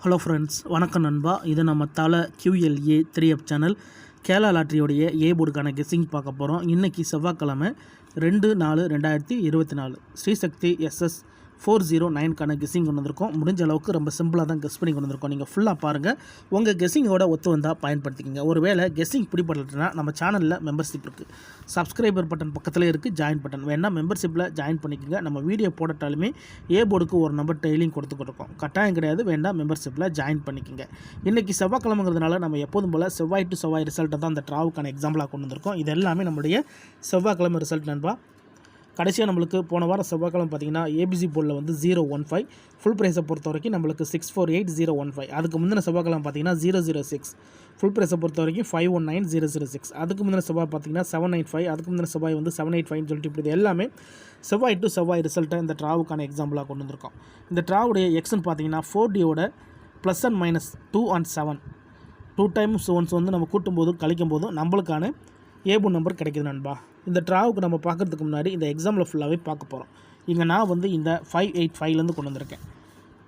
Hello friends, வணக்கம் நண்பா. இது நம்ம தலை QLA 3F சேனல் கேரளா லாட்ரியோடைய ஏ போர்டுக்கான கெஸ்ஸிங் பார்க்க போகிறோம். இன்றைக்கி செவ்வாய்க்கிழமை 2/4/2024 ஸ்ரீசக்தி SS 409க்கான கெஸ்ஸிங் கொண்டு வந்திருக்கோம். முடிஞ்ச அளவுக்கு ரொம்ப சிம்பிளாக தான் கெஸ் பண்ணி கொண்டு வந்திருக்கோம். நீங்கள் ஃபுல்லாக பாருங்கள். உங்கள் கெஸ்ஸிங்கோட ஒத்து வந்தால் பயன்படுத்திக்கங்க. ஒருவேளை கெஸ்ஸிங் பிடிப்படலைன்னா நம்ம சேனலில் மெம்பர்ஷிப் இருக்குது. சப்ஸ்கிரைபர் பட்டன் பக்கத்தில் இருக்குது, ஜாயின் பட்டன் வேணால் மெம்பர்ஷிப்பில் ஜாயின் பண்ணிக்கோங்க. நம்ம வீடியோ போடட்டாலுமே ஏ போர்டுக்கு ஒரு நம்பர் டெய்லியும் கொடுத்துருக்கோம். கட்டாயம் கிடையாது, வேண்டாம் மெம்பர்ஷிப்பில் ஜாயின் பண்ணிக்கோங்க. இன்றைக்கி செவ்வாய்க்கிழமைங்கிறதுனால நம்ம எப்போதும் போல் செவ்வாய் டு செவ்வாய் ரிசல்ட்டை தான் அந்த ட்ராவுக்கான எக்ஸாம்பிளாக கொண்டு வந்திருக்கோம். இது எல்லாமே நம்மளுடைய செவ்வாய்க்கிழமை ரிசல்ட் நண்பா. கடைசியாக நம்மளுக்கு போன வாரம் செவ்வாய்க்கிழமை பார்த்தீங்கன்னா ஏபிசி போர்டில் வந்து 015 ஃபுல் ப்ரைஸை பொறுத்த வரைக்கும் நம்மளுக்கு 648015. அதுக்கு முந்தின செவ்வாய்க்கிழமை பார்த்தீங்கன்னா 006 ஃபுல் ப்ரைஸை பொறுத்த வரைக்கும் 519006. அதுக்கு முந்தின செவ்வாய் பார்த்தீங்கன்னா 795. அதுக்கு முந்தின செவ்வாய் வந்து 785 சொல்லிட்டு இப்படி எல்லாமே செவ்வாய் டு செவ்வாய் ரிசல்ட்டை இந்த ட்ராவுக்கான எக்ஸாம்பிளாக கொண்டு வந்திருக்கோம். இந்த ட்ராவுடைய எக்ஸ்ன்னு பார்த்தீங்கன்னா 4Dயோட plus and minus 2 and 7 2 times once வந்து நம்ம கூட்டும்போதும் கழிக்கும் போதும் நம்மளுக்கான ஏபோர்டு நம்பர் கிடைக்குது நண்பா. இந்த ட்ராவுக்கு நம்ம பார்க்குறதுக்கு முன்னாடி இந்த எக்ஸாம்பிள் ஃபுல்லாகவே பார்க்க போகிறோம். இங்கே நான் வந்து இந்த 585லேருந்து கொண்டு வந்திருக்கேன்.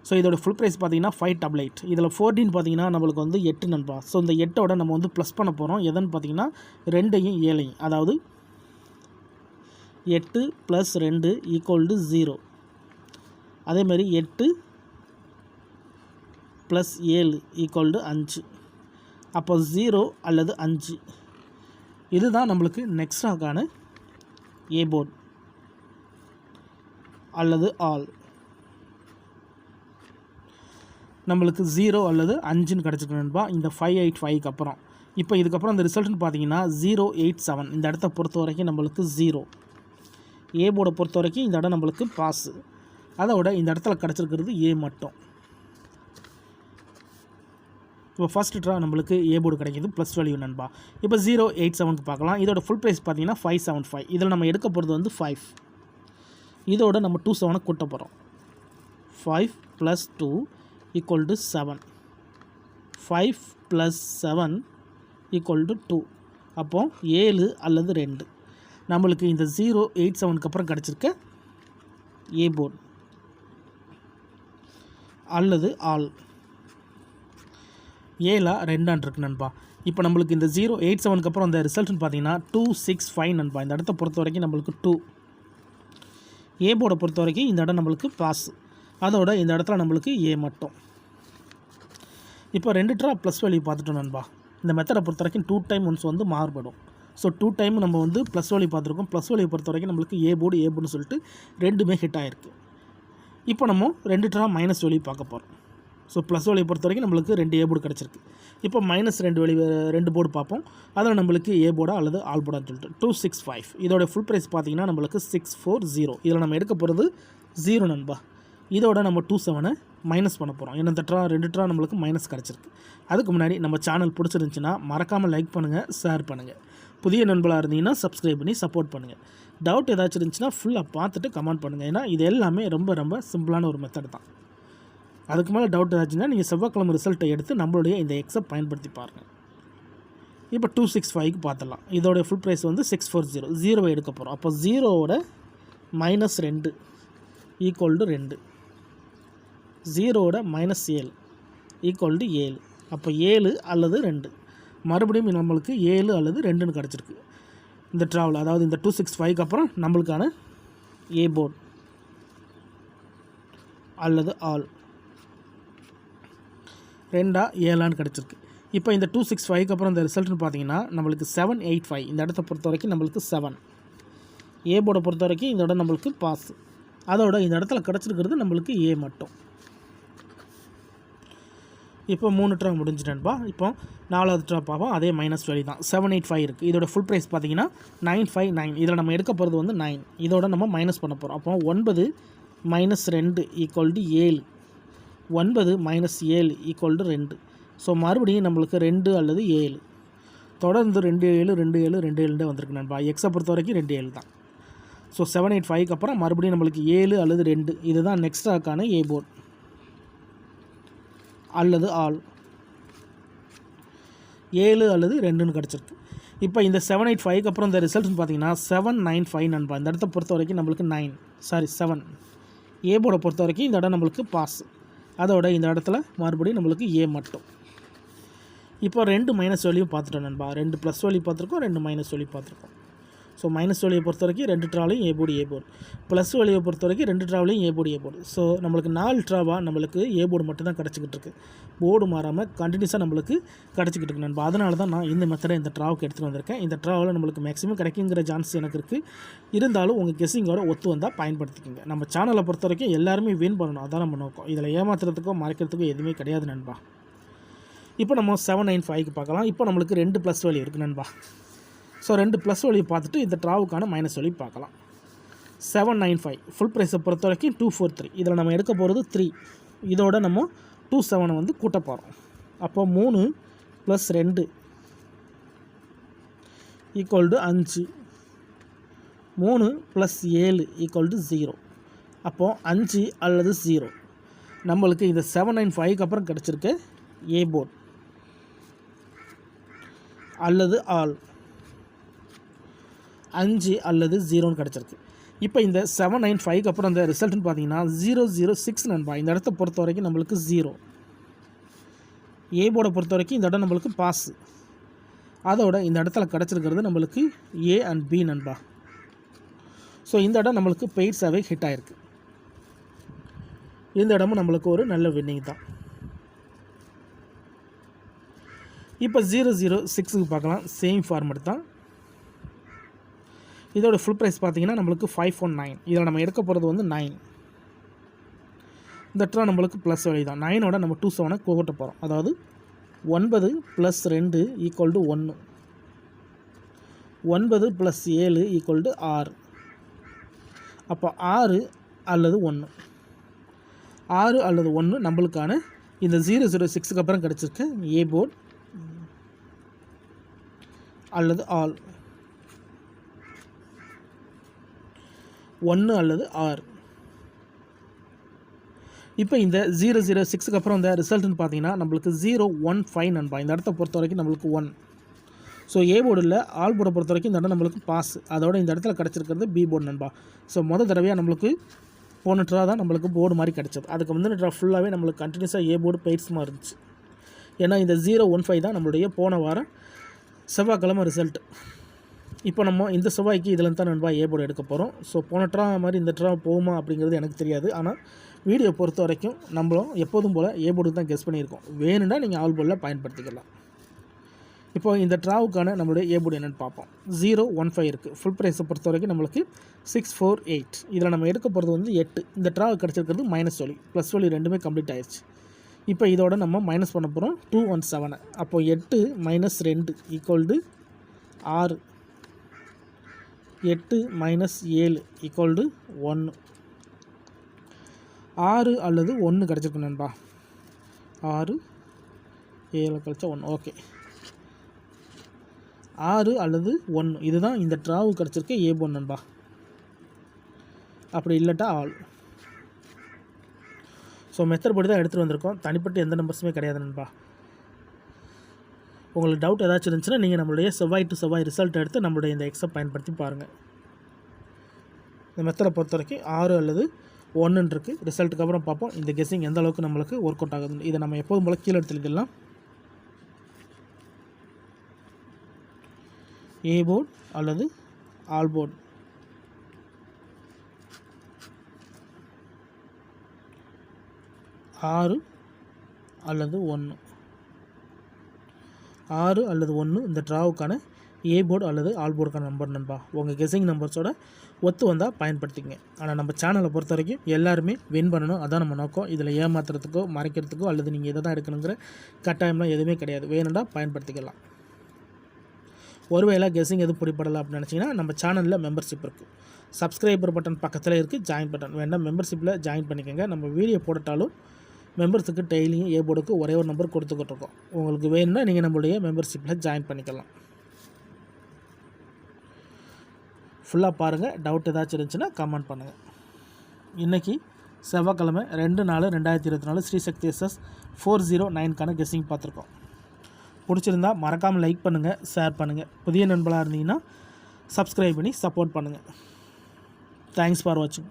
ஸோ இதோட ஃபுல் ப்ரைஸ் பார்த்தீங்கன்னா 588. இதில் 14 பார்த்தீங்கன்னா நம்மளுக்கு வந்து 8 நண்பா. ஸோ இந்த 8ஓட நம்ம வந்து ப்ளஸ் பண்ண போகிறோம். எதுன்னு பார்த்தீங்கன்னா 2ஐயும் 7ஐயும், அதாவது 8 + 2 = 0. அதேமாதிரி 8 + 7 = 5. அப்போ 0 அல்லது 5 இதுதான் நம்மளுக்கு நெக்ஸ்டாக்கான ஏ போர்டு அல்லது ஆல். நம்மளுக்கு 0 அல்லது 5ன்னு கிடச்சிருக்கு நண்பா இந்த 585க்கு அப்புறம். இப்போ இதுக்கப்புறம் இந்த ரிசல்ட்னு பார்த்தீங்கன்னா 087. இந்த இடத்த பொறுத்த வரைக்கும் நம்மளுக்கு 0. ஏ போர்டை பொறுத்த வரைக்கும் இந்த இடம் நம்மளுக்கு பாஸு. அதோட இந்த இடத்துல கிடச்சிருக்கிறது ஏ மட்டும். இப்போ ஃபஸ்ட் ட்ரா நம்மளுக்கு ஏ போர்டு கிடைக்கிது ப்ளஸ் வேல்யூ நண்பா. இப்போ 087க்கு பார்க்கலாம். இதோட ஃபுல் ப்ரைஸ் பார்த்தீங்கன்னா 575. இதில் நம்ம எடுக்க போகிறது வந்து 5. இதோட நம்ம 27 கூட்ட போகிறோம். 5 + 2 = 7. 5 + 7 = 2. அப்போ 7 அல்லது 2 நம்மளுக்கு இந்த 087க்கு அப்புறம் கிடச்சிருக்க ஏ போர்டு அல்லது ஆல். 7 2 இருக்கு நண்பா. இப்போ நம்மளுக்கு இந்த 087க்கு அப்புறம் அந்த ரிசல்ட்னு பார்த்தீங்கன்னா 265 நண்பா. இந்த இடத்த பொறுத்த வரைக்கும் நம்மளுக்கு 2. ஏ போர்டை பொறுத்த வரைக்கும் இந்த இடம் நம்மளுக்கு பாஸ். அதோட இந்த இடத்துல நம்மளுக்கு ஏ மட்டும். இப்போ 2 ட்ரா ப்ளஸ் வேல்யூ பார்த்துட்டோம் நண்பா. இந்த மெத்தடை பொறுத்த வரைக்கும் 2 டைம் ஒன்ஸ் வந்து மாறுபடும். ஸோ 2 டைம் நம்ம வந்து ப்ளஸ் வேல்யூ பார்த்துருக்கோம். ப்ளஸ் வேல்யூ பொறுத்த வரைக்கும் நம்மளுக்கு ஏ போர்டுன்னு சொல்லிட்டு ரெண்டுமே ஹிட் ஆகிருக்கு. இப்போ நம்ம 2 ட்ரா மைனஸ் வேல்யூ பார்க்க போகிறோம். ஸோ ப்ளஸ் வேல்யூ பொறுத்த வரைக்கும் நம்மளுக்கு 2 ஏ போர்டு கிடச்சிருக்கு. இப்போ -2 போர்டு பார்ப்போம். அதில் நம்மளுக்கு ஏ போர்டா அல்லது ஆல் போர்டான்னு சொல்லிட்டு 265. இதோட ஃபுல் ப்ரைஸ் பார்த்தீங்கன்னா நம்மளுக்கு 640. இதில் நம்ம எடுக்க போகிறது 0 நண்பா. இதோட நம்ம 27 மைனஸ் பண்ண போகிறோம். ஏன்னா இந்த 2 ட்ரா நம்மளுக்கு மைனஸ் கிடச்சிருக்கு. அதுக்கு முன்னாடி நம்ம சேனல் பிடிச்சிருந்துச்சின்னா மறக்காமல் லைக் பண்ணுங்கள், ஷேர் பண்ணுங்கள். புதிய நண்பர்களாக இருந்தீங்கன்னா சப்ஸ்கிரைப் பண்ணி சப்போர்ட் பண்ணுங்கள். டவுட் ஏதாச்சும் இருந்துச்சுன்னா ஃபுல்லாக பார்த்துட்டு கமெண்ட் பண்ணுங்கள். ஏன்னா இது எல்லாமே ரொம்ப ரொம்ப சிம்பிளான ஒரு மெத்தட் தான். அதுக்கு மேலே டவுட் ஏதாச்சுன்னா நீங்கள் செவ்வாய்க்கிழமை ரிசல்ட்டை எடுத்து நம்மளுடைய இந்த எக்ஸை பயன்படுத்தி பாருங்கள். இப்போ 265க்கு பார்த்துடலாம். இதோடைய ஃபுல் ப்ரைஸ் வந்து 640. 0 எடுக்க போகிறோம். அப்போ 0ஓட -2 = 2. 0ஓட -7 = 7. அப்போ 7 அல்லது 2 மறுபடியும் நம்மளுக்கு 7 அல்லது 2ன்னு கிடச்சிருக்கு இந்த ட்ராவல். அதாவது இந்த 265க்கு அப்புறம் நம்மளுக்கான ஏ போர்டு அல்லது ஆல் 2 கிடச்சிருக்கு. இப்போ இந்த 265க்கு அப்புறம் இந்த ரிசல்ட்னு பார்த்தீங்கன்னா நம்மளுக்கு 785. இந்த இடத்த பொறுத்த வரைக்கும் நம்மளுக்கு 7. ஏ போர்டை பொறுத்த வரைக்கும் இந்த இடம் நம்மளுக்கு பாஸ். அதோட இந்த இடத்துல கிடச்சிருக்கிறது நம்மளுக்கு ஏ மட்டும். இப்போ 3 ட்ரா முடிஞ்சிட்டேன்பா. இப்போ 4வது ட்ரா பார்ப்போம். அதே மைனஸ் வேல்யூ தான். 785 இருக்குது. இதோட ஃபுல் ப்ரைஸ் பார்த்தீங்கன்னா 959. இதில் நம்ம எடுக்க போகிறது வந்து 9. இதோட நம்ம மைனஸ் பண்ண போகிறோம். அப்போ 9 - 2 = 7. 9 - 7 = 2. ஸோ மறுபடியும் நம்மளுக்கு 2 அல்லது 7 தொடர்ந்து 27 27 27 வந்திருக்கு நண்பா. எக்ஸை பொறுத்த வரைக்கும் 27 தான். ஸோ 785க்கு அப்புறம் மறுபடியும் நம்மளுக்கு 7 அல்லது 2 இதுதான் நெக்ஸ்டாக்கான ஏ போர்டு அல்லது ஆல். 7 அல்லது 2ன்னு கிடச்சிருக்கு. இப்போ இந்த 785க்கு அப்புறம் இந்த ரிசல்ட்னு பார்த்தீங்கன்னா 795 நண்பா. இந்த இடத்த பொறுத்த வரைக்கும் நம்மளுக்கு 7 ஏ போர்டை பொறுத்த வரைக்கும் இந்த இடம் நம்மளுக்கு பாஸ். அதோட இந்த இடத்துல மறுபடியும் நம்மளுக்கு ஏ மட்டும். இப்போ 2 மைனஸ் வேல்யூ பார்த்துட்டோம் நண்பா. 2 ப்ளஸ் வேல்யூ பார்த்துருக்கோம், 2 மைனஸ் வேல்யூ பார்த்துருக்கோம். ஸோ மைனஸ் வேல்யூவை பொறுத்த வரைக்கும் 2 ட்ராவிலையும் ஏ போர்டு. ப்ளஸ் வேல்யூவை பொறுத்த வரைக்கும் 2 ட்ராவிலையும் ஏ போர்டு. ஸோ நம்மளுக்கு 4 ட்ராவாக நம்மளுக்கு ஏ போர்டு மட்டும் தான் கிடச்சிக்கிட்டு இருக்குது. போர்டு மாறாமல் கண்டினியூஸாக நம்மளுக்கு கிடச்சிக்கிட்டு இருக்கு நண்பா. அதனால தான் நான் இந்த மெத்தடை இந்த ட்ராவுக்கு எடுத்துகிட்டு வந்திருக்கேன். இந்த ட்ராவில் நம்மளுக்கு மேக்ஸிமம் கிடைக்குங்கிற சான்ஸ் எனக்கு இருக்குது. இருந்தாலும் உங்கள் கெஸ்ஸிங்கோட ஒத்து வந்தால் பயன்படுத்திக்கோங்க. நம்ம சேனலை பொறுத்த வரைக்கும் எல்லாருமே வின் பண்ணணும், அதான் நம்ம நோக்கம். இதில் ஏமாத்துறதுக்கோ மறைக்கிறதுக்கோ எதுவுமே கிடையாது நண்பா. இப்போ நம்ம 795க்கு பார்க்கலாம். இப்போ நம்மளுக்கு 2 ப்ளஸ் வேல்யூ இருக்குது நண்பா. ஸோ 2 ப்ளஸ் வேல்யூ பார்த்துட்டு இந்த ட்ராவுக்கான மைனஸ் வேல்யூ பார்க்கலாம். 795 ஃபுல் ப்ரைஸை பொறுத்த வரைக்கும் 243. இதில் நம்ம எடுக்க போகிறது 3. இதோட நம்ம 27 வந்து கூட்ட போகிறோம். அப்போ 3 + 2 = 5. 3 + 7 = 0. அப்போது 5 அல்லது 0 நம்மளுக்கு இந்த 795க்கு அப்புறம் கிடச்சிருக்க ஏ போர்ட் அல்லது ஆல் 5 அல்லது 0ன்னு கிடச்சிருக்கு. இப்போ இந்த 795க்கு அப்புறம் அந்த ரிசல்ட்னு பார்த்தீங்கன்னா 006 நண்பா. இந்த இடத்த பொறுத்த வரைக்கும் நம்மளுக்கு 0. ஏ போர்டை பொறுத்த வரைக்கும் இந்த இடம் நம்மளுக்கு பாஸ். அதோட இந்த இடத்துல கிடச்சிருக்கிறது நம்மளுக்கு ஏ அண்ட் பி நண்பா. ஸோ இந்த இடம் நம்மளுக்கு பெய்ட்ஸாகவே ஹிட் ஆகிருக்கு. இந்த இடமும் நம்மளுக்கு ஒரு நல்ல வின்னிங் தான். இப்போ 006க்கு பார்க்கலாம். சேம் ஃபார்மேட் தான். இதோட ஃபுல் ப்ரைஸ் பார்த்தீங்கன்னா நம்மளுக்கு 519. இதில் நம்ம எடுக்க போகிறது வந்து 9. இந்த இடத்துல நம்மளுக்கு ப்ளஸ் வேல்யூ தான். 9ஓட நம்ம 27 கூட்ட போகிறோம். அதாவது 9 + 2 = 1. 9 + 7 = 6. அப்போ 6 அல்லது 1. 6 அல்லது 1 நம்மளுக்கான இந்த 006க்கு அப்புறம் கிடச்சிருக்க ஏ போர்ட் அல்லது ஆல் 1 அல்லது 6. இப்போ இந்த 006க்கு அப்புறம் இந்த ரிசல்ட்னு பார்த்தீங்கன்னா நம்மளுக்கு 015 நண்பா. இந்த இடத்த பொறுத்த வரைக்கும் நம்மளுக்கு 1. ஸோ ஏ போர்டில் ஆல் போர்டை பொறுத்த வரைக்கும் இந்த இடம் நம்மளுக்கு பாஸ். அதோட இந்த இடத்துல கிடச்சிருக்கிறது பி போர்டு நண்பா. ஸோ மொதல் தடவையாக நம்மளுக்கு போன ட்ரா தான் நம்மளுக்கு போர்டு மாதிரி கிடச்சது. அதுக்கு வந்து ட்ரா ஃபுல்லாகவே நம்மளுக்கு கண்டினியூஸாக ஏ போர்டு பெய்ட்ஸ்மாக இருந்துச்சு. ஏன்னா இந்த 015 தான் நம்மளுடைய போன வாரம் செவ்வாய்க்கிழமை ரிசல்ட். இப்போ நம்ம இந்த செவ்வாய்க்கு இதில் தான் நண்பா ஏ போர்டு எடுக்க போகிறோம். ஸோ போன ட்ரா மாதிரி இந்த ட்ரா போகுமா அப்படிங்கிறது எனக்கு தெரியாது. ஆனால் வீடியோ பொறுத்த வரைக்கும் நம்மளும் எப்போதும் போல் ஏ போர்டு தான் கெஸ் பண்ணியிருக்கோம். வேணும்னா நீங்கள் ஆல் போர்டில் பயன்படுத்திக்கலாம். இப்போ இந்த ட்ராவுக்கான நம்மளுடைய ஏ போர்டு என்னென்னு பார்ப்போம். 015 இருக்குது. ஃபுல் ப்ரைஸை பொறுத்த வரைக்கும் நம்மளுக்கு 648. இதில் நம்ம எடுக்க போகிறது வந்து 8. இந்த ட்ராவுக்கு கிடச்சிருக்கிறது மைனஸ் வேல்யூ, ப்ளஸ் வேல்யூ ரெண்டுமே கம்ப்ளீட் ஆயிடுச்சு. இப்போ இதோட நம்ம மைனஸ் பண்ண போகிறோம் 217. அப்போது 8 - 2 = 6. 8 - 7 = 1. 6 அல்லது 1 கிடச்சிருக்கு நண்பா. 6 7 கழிச்சா 1. ஓகே, 6 அல்லது 1 இதுதான் இந்த ட்ராவுக்கு கிடச்சிருக்க ஏ போர்டு நண்பா. அப்படி இல்லாட்டா ஆல். ஸோ மெத்தட் படி தான் எடுத்துகிட்டு வந்திருக்கோம். தனிப்பட்ட எந்த நம்பர்ஸுமே கிடையாது நண்பா. உங்களுக்கு டவுட் ஏதாச்சும் இருந்துச்சுன்னா நீங்கள் நம்மளுடைய செவ்வாய் டு செவ்வாய் ரிசல்ட் எடுத்து நம்மளுடைய இந்த எக்ஸை பயன்படுத்தி பாருங்கள். இந்த மெத்தடை பொறுத்த வரைக்கும் 6 அல்லது 1 இருக்குது. ரிசல்ட்டுக்கு அப்புறம் பார்ப்போம் இந்த கெஸ்ஸிங் எந்த அளவுக்கு நம்மளுக்கு ஒர்க் அவுட் ஆகுதுன்னு. இதை நம்ம எப்போதும் போல் கீழே எடுத்து எழுதிடலாம். ஏ போர்டு அல்லது ஆல் போர்டு. ஆறு அல்லது 1. 6 அல்லது 1 இந்த ட்ராவுக்கான ஏ போர்டு அல்லது ஆல் போர்டுக்கான நம்பர் நண்பா. உங்கள் கெஸ்ஸிங் நம்பர்ஸோட ஒத்து வந்தால் பயன்படுத்திங்க. ஆனால் நம்ம சேனலை பொறுத்த வரைக்கும் எல்லாருமே வின் பண்ணணும், அதான் நம்ம நோக்கம். இதில் ஏமாத்துறதுக்கோ மறைக்கிறதுக்கோ அல்லது நீங்கள் இதை தான் எடுக்கணுங்கிற கட்டாயம்லாம் எதுவுமே கிடையாது. வேணும்னா பயன்படுத்திக்கலாம். ஒருவேளை கெஸ்ஸிங் எதுவும் பிடிப்படலை அப்படின்னு நினச்சிங்கன்னா நம்ம சேனலில் மெம்பர்ஷிப் இருக்குது. சப்ஸ்கிரைபர் பட்டன் பக்கத்தில் இருக்குது, ஜாயின் பட்டன் வேண்டாம் மெம்பர்ஷிப்பில் ஜாயின் பண்ணிக்கோங்க. நம்ம வீடியோ போட்டாலும் மெம்பர்ஸுக்கு டெய்லியும் ஏ போர்டுக்கு ஒரே ஒரு நம்பர் கொடுத்துக்கிட்டு இருக்கோம். உங்களுக்கு வேணும்னா நீங்கள் நம்மளுடைய மெம்பர்ஷிப்பில் ஜாயின் பண்ணிக்கலாம். ஃபுல்லாக பாருங்கள். டவுட் ஏதாச்சும் இருந்துச்சுன்னா கமெண்ட் பண்ணுங்கள். இன்றைக்கி செவ்வாய்க்கிழமை 2/4/2024 ஸ்ரீசக்தி SS 409க்கான கெஸ்ஸிங் பார்த்துருக்கோம். பிடிச்சிருந்தா மறக்காமல் லைக் பண்ணுங்கள், ஷேர் பண்ணுங்கள். புதிய நண்பர்களாக இருந்தீங்கன்னா சப்ஸ்கிரைப் பண்ணி சப்போர்ட் பண்ணுங்கள். தேங்க்ஸ் ஃபார் வாட்சிங்.